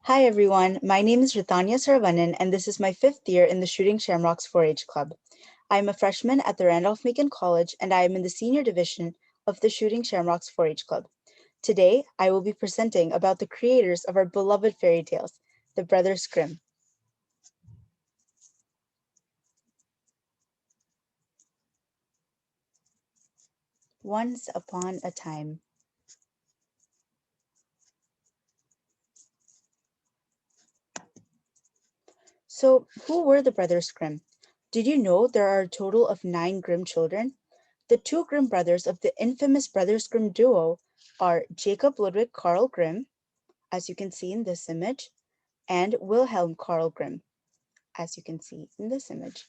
Hi everyone, my name is Rithanya S, and this is my fifth year in the Shooting Shamrocks 4-H Club. I am a freshman at the Randolph-Macon College and I am in the senior division of the Shooting Shamrocks 4-H Club. Today, I will be presenting about the creators of our beloved fairy tales, the Brothers Grimm. Once upon a time. So, who were the Brothers Grimm? Did you know there are a total of 9 Grimm children? The two Grimm brothers of the infamous Brothers Grimm duo are Jacob Ludwig Karl Grimm, as you can see in this image, and Wilhelm Karl Grimm, as you can see in this image.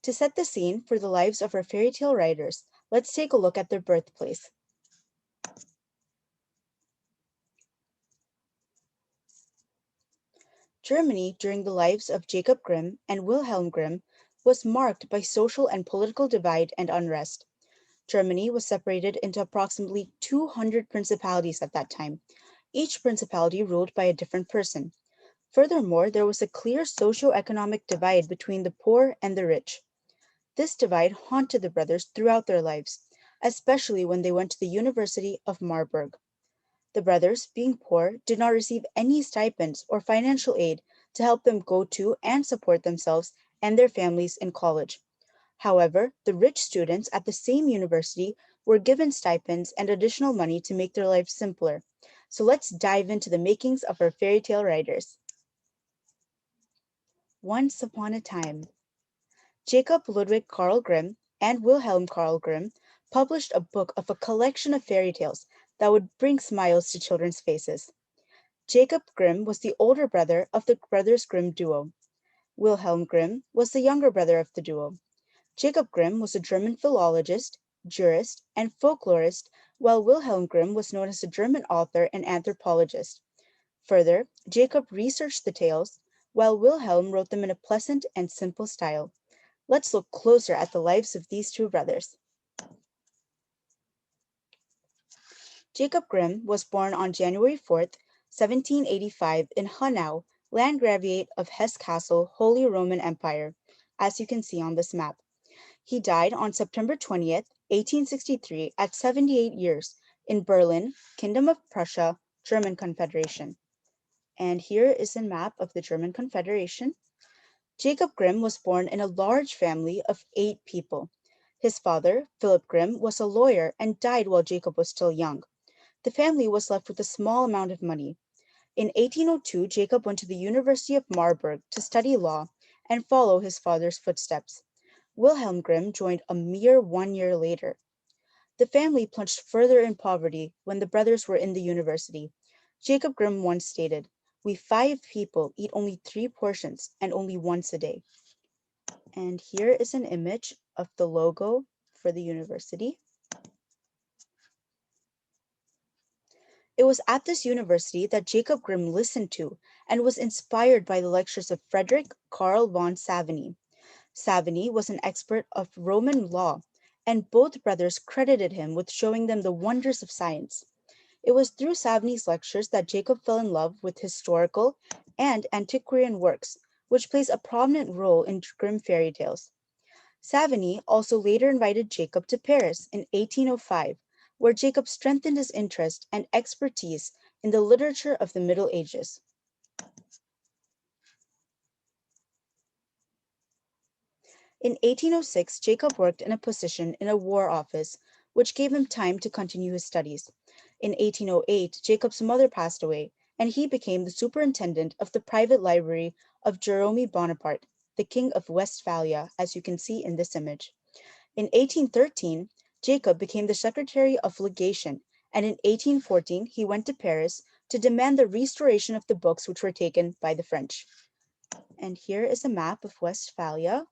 To set the scene for the lives of our fairy tale writers, let's take a look at their birthplace. Germany during the lives of Jacob Grimm and Wilhelm Grimm was marked by social and political divide and unrest. Germany was separated into approximately 200 principalities at that time, each principality ruled by a different person. Furthermore, there was a clear socio-economic divide between the poor and the rich. This divide haunted the brothers throughout their lives, especially when they went to the University of Marburg. The brothers, being poor, did not receive any stipends or financial aid to help them go to and support themselves and their families in college. However, the rich students at the same university were given stipends and additional money to make their lives simpler. So let's dive into the makings of our fairy tale writers. Once upon a time, Jacob Ludwig Karl Grimm and Wilhelm Karl Grimm published a book of a collection of fairy tales that would bring smiles to children's faces. Jacob Grimm was the older brother of the Brothers Grimm duo. Wilhelm Grimm was the younger brother of the duo. Jacob Grimm was a German philologist, jurist, and folklorist, while Wilhelm Grimm was known as a German author and anthropologist. Further, Jacob researched the tales, while Wilhelm wrote them in a pleasant and simple style. Let's look closer at the lives of these two brothers. Jacob Grimm was born on January 4th, 1785 in Hanau, Landgraviate of Hesse-Kassel, Holy Roman Empire, as you can see on this map. He died on September 20th, 1863 at 78 years in Berlin, Kingdom of Prussia, German Confederation. And here is a map of the German Confederation. Jacob Grimm was born in a large family of 8 people. His father, Philip Grimm, was a lawyer and died while Jacob was still young. The family was left with a small amount of money. In 1802, Jacob went to the University of Marburg to study law and follow his father's footsteps. Wilhelm Grimm joined a mere 1 year later. The family plunged further in poverty when the brothers were in the university. Jacob Grimm once stated, "We 5 people eat only 3 portions and only once a day." And here is an image of the logo for the university. It was at this university that Jacob Grimm listened to and was inspired by the lectures of Frederick Karl von Savigny. Savigny was an expert of Roman law, and both brothers credited him with showing them the wonders of science. It was through Savigny's lectures that Jacob fell in love with historical and antiquarian works, which plays a prominent role in Grimm fairy tales. Savigny also later invited Jacob to Paris in 1805, where Jacob strengthened his interest and expertise in the literature of the Middle Ages. In 1806, Jacob worked in a position in a war office, which gave him time to continue his studies. In 1808, Jacob's mother passed away, and he became the superintendent of the private library of Jerome Bonaparte, the King of Westphalia, as you can see in this image. In 1813, Jacob became the Secretary of Legation, and in 1814 he went to Paris to demand the restoration of the books which were taken by the French. And here is a map of Westphalia.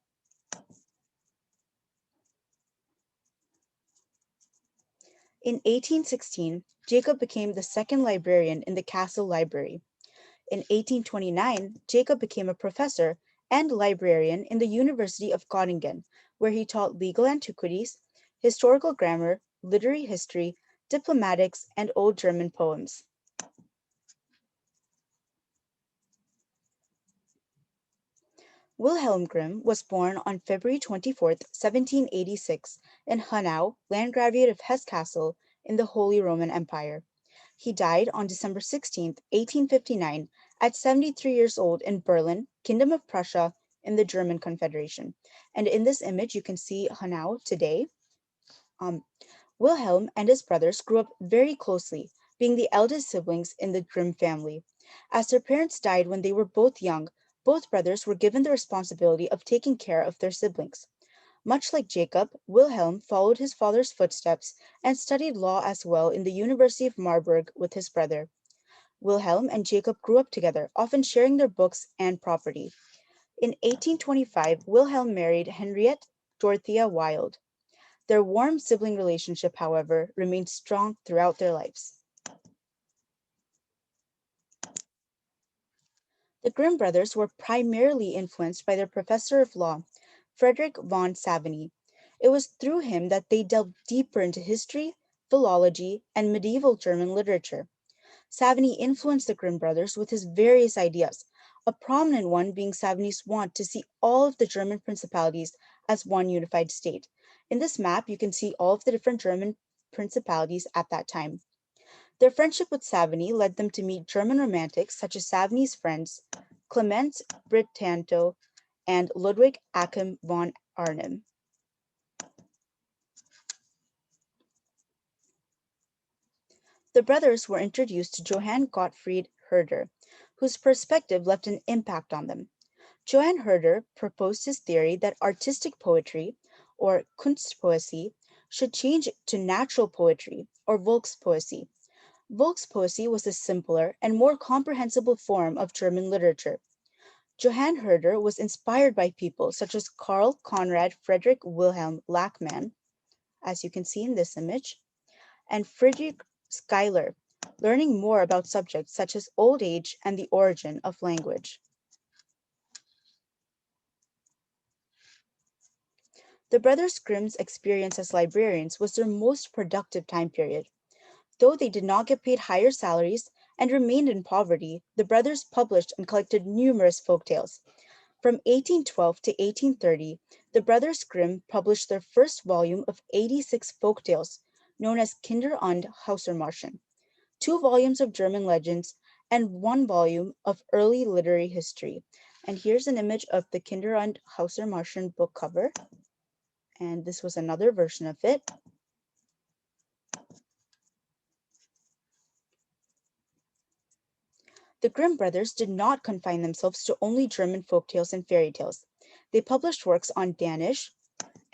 In 1816, Jacob became the second librarian in the castle library. In 1829, Jacob became a professor and librarian in the University of Göttingen, where he taught legal antiquities, historical grammar, literary history, diplomatics, and Old German poems. Wilhelm Grimm was born on February 24th, 1786, in Hanau, Landgraviate of Hesse-Kassel, in the Holy Roman Empire. He died on December 16th, 1859, at 73 years old in Berlin, Kingdom of Prussia, in the German Confederation. And in this image, you can see Hanau today. Um, Wilhelm and his brothers grew up very closely, being the eldest siblings in the Grimm family. As their parents died when they were both young, both brothers were given the responsibility of taking care of their siblings. Much like Jacob, Wilhelm followed his father's footsteps and studied law as well in the University of Marburg with his brother. Wilhelm and Jacob grew up together, often sharing their books and property. In 1825, Wilhelm married Henriette Dorothea Wild. Their warm sibling relationship, however, remained strong throughout their lives. The Grimm brothers were primarily influenced by their professor of law, Frederick von Savigny. It was through him that they delved deeper into history, philology, and medieval German literature. Savigny influenced the Grimm brothers with his various ideas, a prominent one being Savigny's want to see all of the German principalities as one unified state. In this map, you can see all of the different German principalities at that time. Their friendship with Savigny led them to meet German romantics such as Savigny's friends Clement Brittanto and Ludwig Achim von Arnim. The brothers were introduced to Johann Gottfried Herder, whose perspective left an impact on them. Johann Herder proposed his theory that artistic poetry, or Kunstpoesie, should change to natural poetry, or Volkspoesie. Volkspoesie was a simpler and more comprehensible form of German literature. Johann Herder was inspired by people such as Karl Conrad Friedrich Wilhelm Lachmann, as you can see in this image, and Friedrich Schiller, learning more about subjects such as old age and the origin of language. The brothers Grimm's experience as librarians was their most productive time period. Though they did not get paid higher salaries and remained in poverty, the brothers published and collected numerous folk tales. From 1812 to 1830, the brothers Grimm published their first volume of 86 folk tales, known as Kinder- und Hausmärchen, two volumes of German legends, and one volume of early literary history. And here's an image of the Kinder- und Hausmärchen book cover. And this was another version of it. The Grimm brothers did not confine themselves to only German folk tales and fairy tales. They published works on Danish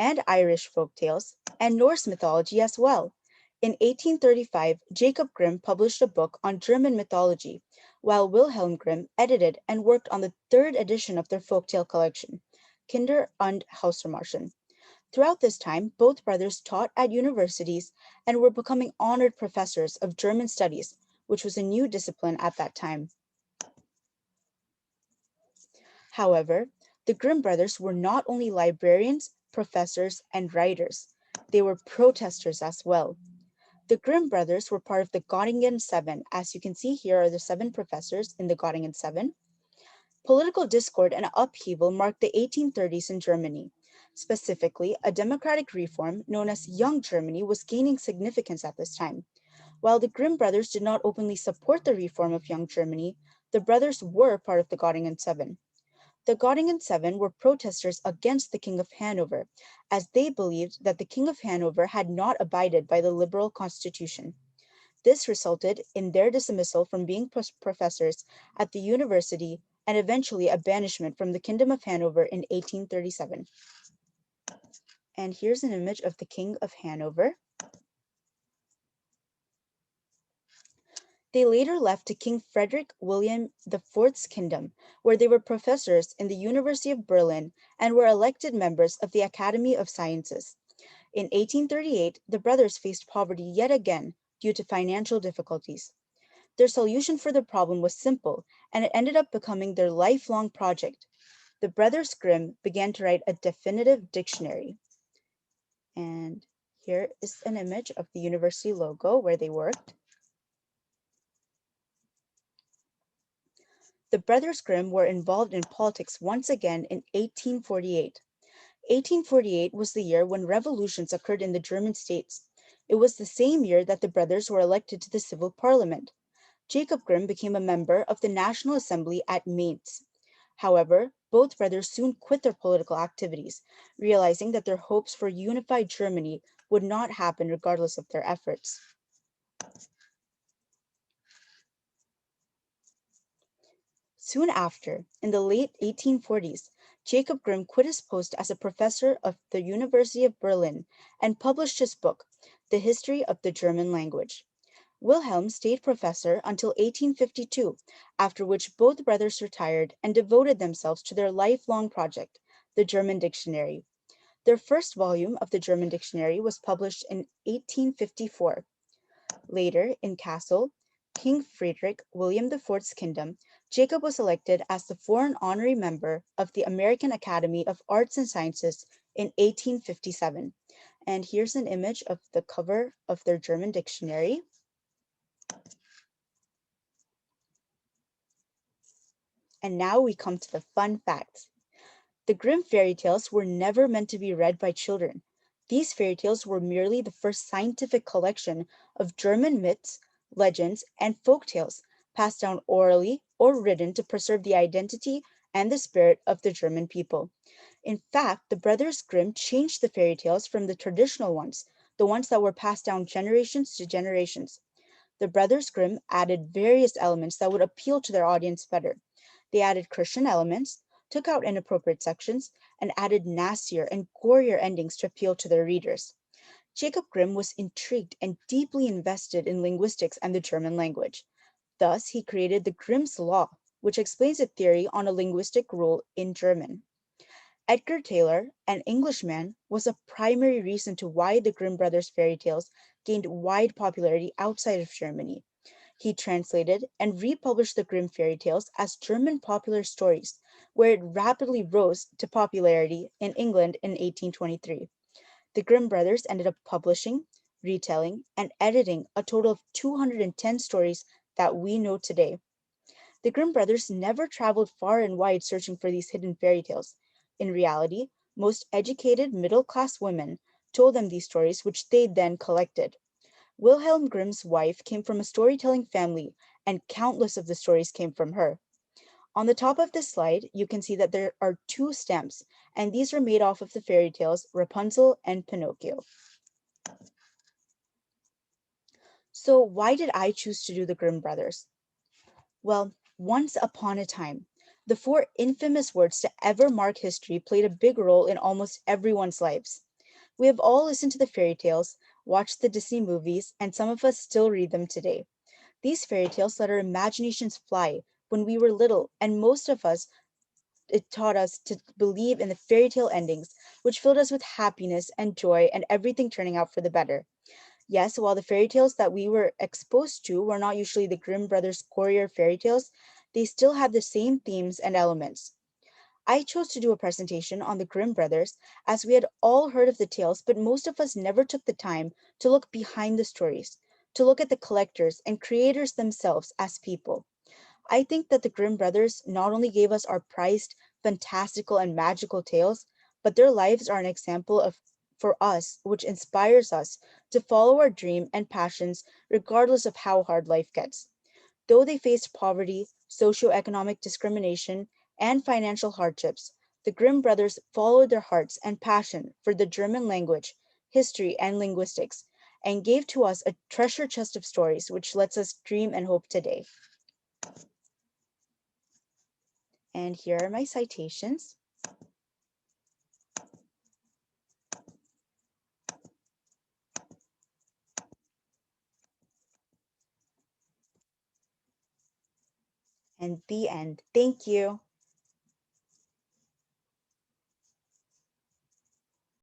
and Irish folk tales and Norse mythology as well. In 1835, Jacob Grimm published a book on German mythology, while Wilhelm Grimm edited and worked on the third edition of their folktale collection, Kinder- und Hausmärchen. Throughout this time, both brothers taught at universities and were becoming honored professors of German studies, which was a new discipline at that time. However, the Grimm brothers were not only librarians, professors, and writers, they were protesters as well. The Grimm brothers were part of the Göttingen Seven. As you can see, here are the seven professors in the Göttingen Seven. Political discord and upheaval marked the 1830s in Germany. Specifically, a democratic reform known as Young Germany was gaining significance at this time. While the Grimm brothers did not openly support the reform of Young Germany, the brothers were part of the Göttingen Seven. The Göttingen Seven were protesters against the King of Hanover, as they believed that the King of Hanover had not abided by the liberal constitution. This resulted in their dismissal from being professors at the university and eventually a banishment from the Kingdom of Hanover in 1837. And here's an image of the King of Hanover. They later left to King Frederick William IV's kingdom, where they were professors in the University of Berlin and were elected members of the Academy of Sciences. In 1838, the brothers faced poverty yet again due to financial difficulties. Their solution for the problem was simple, and it ended up becoming their lifelong project. The brothers Grimm began to write a definitive dictionary. And here is an image of the university logo where they worked. The Brothers Grimm were involved in politics once again in 1848. 1848 was the year when revolutions occurred in the German states. It was the same year that the brothers were elected to the civil parliament. Jacob Grimm became a member of the National Assembly at Mainz. However, both brothers soon quit their political activities, realizing that their hopes for unified Germany would not happen regardless of their efforts. Soon after, in the late 1840s, Jacob Grimm quit his post as a professor of the University of Berlin and published his book, The History of the German Language. Wilhelm stayed professor until 1852, after which both brothers retired and devoted themselves to their lifelong project, the German Dictionary. Their first volume of the German Dictionary was published in 1854. Later, in Kassel, King Friedrich William IV's kingdom, Jacob was elected as the foreign honorary member of the American Academy of Arts and Sciences in 1857. And here's an image of the cover of their German dictionary. And now we come to the fun facts. The Grimm fairy tales were never meant to be read by children. These fairy tales were merely the first scientific collection of German myths, legends, and folk tales passed down orally or written to preserve the identity and the spirit of the German people. In fact, the Brothers Grimm changed the fairy tales from the traditional ones, the ones that were passed down generations to generations. The Brothers Grimm added various elements that would appeal to their audience better. They added Christian elements, took out inappropriate sections, and added nastier and gorier endings to appeal to their readers. Jacob Grimm was intrigued and deeply invested in linguistics and the German language. Thus, he created the Grimm's Law, which explains a theory on a linguistic rule in German. Edgar Taylor, an Englishman, was a primary reason to why the Grimm brothers' fairy tales gained wide popularity outside of Germany. He translated and republished the Grimm fairy tales as German popular stories, where it rapidly rose to popularity in England in 1823. The Grimm brothers ended up publishing, retelling, and editing a total of 210 stories that we know today. The Grimm brothers never traveled far and wide searching for these hidden fairy tales. In reality, most educated middle class women told them these stories, which they then collected. Wilhelm Grimm's wife came from a storytelling family, and countless of the stories came from her. On the top of this slide, you can see that there are two stamps, and these are made off of the fairy tales Rapunzel and Pinocchio. So, why did I choose to do the Grimm brothers? Well, once upon a time, the four infamous words to ever mark history played a big role in almost everyone's lives. We have all listened to the fairy tales, watched the Disney movies, and some of us still read them today. These fairy tales let our imaginations fly when we were little, and most of us, it taught us to believe in the fairy tale endings, which filled us with happiness and joy and everything turning out for the better. Yes, while the fairy tales that we were exposed to were not usually the Grimm brothers' Courier fairy tales, they still had the same themes and elements. I chose to do a presentation on the Grimm brothers as we had all heard of the tales, but most of us never took the time to look behind the stories, to look at the collectors and creators themselves as people. I think that the Grimm brothers not only gave us our prized, fantastical, and magical tales, but their lives are an example of for us, which inspires us to follow our dream and passions regardless of how hard life gets. Though they faced poverty, socioeconomic discrimination, and financial hardships, the Grimm brothers followed their hearts and passion for the German language, history, and linguistics, and gave to us a treasure chest of stories which lets us dream and hope today. And here are my citations. And the end. Thank you.